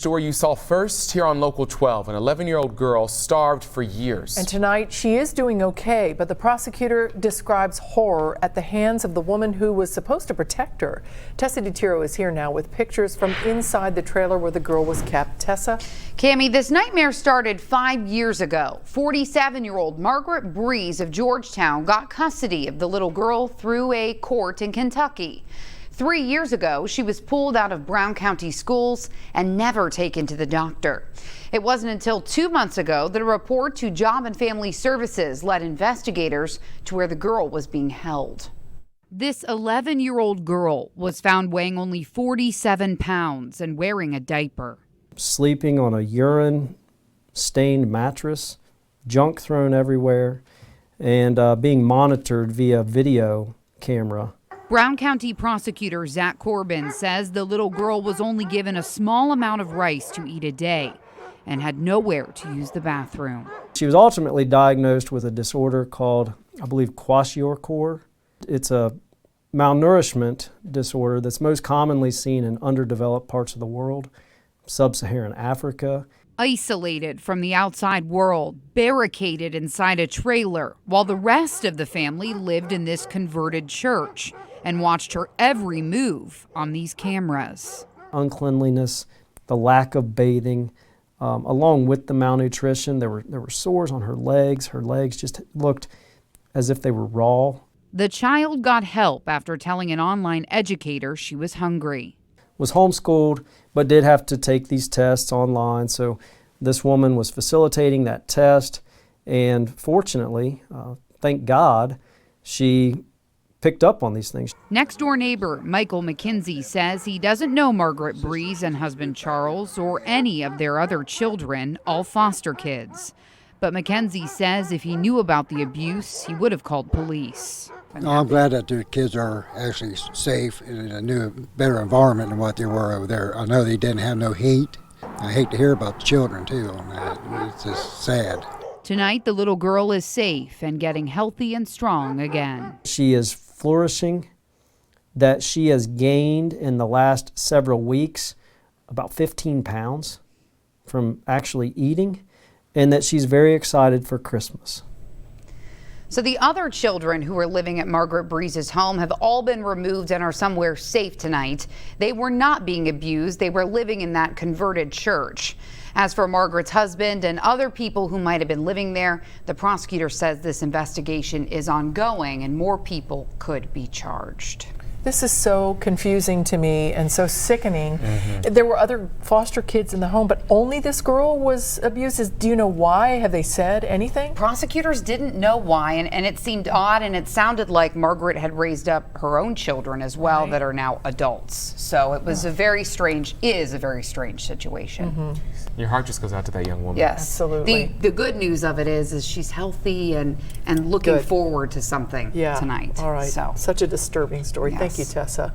Story you saw first here on Local 12. An 11-year-old girl starved for years. And tonight she is doing okay, but the prosecutor describes horror at the hands of the woman who was supposed to protect her. Tessa DiTiro is here now with pictures from inside the trailer where the girl was kept. Tessa? Cammie, this nightmare started 5 years ago. 47-year-old Margaret Breeze of Georgetown got custody of the little girl through a court in Kentucky. 3 years ago, she was pulled out of Brown County schools and never taken to the doctor. It wasn't until 2 months ago that a report to Job and Family Services led investigators to where the girl was being held. This 11-year-old girl was found weighing only 47 pounds and wearing a diaper. Sleeping on a urine-stained mattress, junk thrown everywhere, and being monitored via video camera. Brown County Prosecutor Zac Corbin says the little girl was only given a small amount of rice to eat a day and had nowhere to use the bathroom. She was ultimately diagnosed with a disorder called, I believe, kwashiorkor. It's a malnourishment disorder that's most commonly seen in underdeveloped parts of the world, sub-Saharan Africa. Isolated from the outside world, barricaded inside a trailer, while the rest of the family lived in this converted church and watched her every move on these cameras. Uncleanliness, the lack of bathing, along with the malnutrition, there were sores on her legs. Her legs just looked as if they were raw. The child got help after telling an online educator she was hungry. Was homeschooled, but did have to take these tests online. So this woman was facilitating that test, and fortunately, thank God, she picked up on these things. Next door neighbor Michael McKenzie says he doesn't know Margaret Breeze and husband Charles or any of their other children, all foster kids. But McKenzie says if he knew about the abuse, he would have called police. No, I'm glad that the kids are actually safe in a new, better environment than what they were over there. I know they didn't have no heat. I hate to hear about the children, too, on that. It's just sad. Tonight, the little girl is safe and getting healthy and strong again. She is flourishing, that she has gained in the last several weeks about 15 pounds from actually eating, and that she's very excited for Christmas. So the other children who were living at Margaret Breeze's home have all been removed and are somewhere safe tonight. They were not being abused. They were living in that converted church. As for Margaret's husband and other people who might have been living there, the prosecutor says this investigation is ongoing and more people could be charged. This is so confusing to me and so sickening. There were other foster kids in the home, but only this girl was abused. Do you know why? Have they said anything? Prosecutors didn't know why, and it seemed odd, and it sounded like Margaret had raised up her own children as well that are now adults. So it was a very strange situation. Your heart just goes out to that young woman. Yes, absolutely. The good news of it is she's healthy and looking forward to something tonight. All right. So such a disturbing story. Yes. Thank you, Tessa.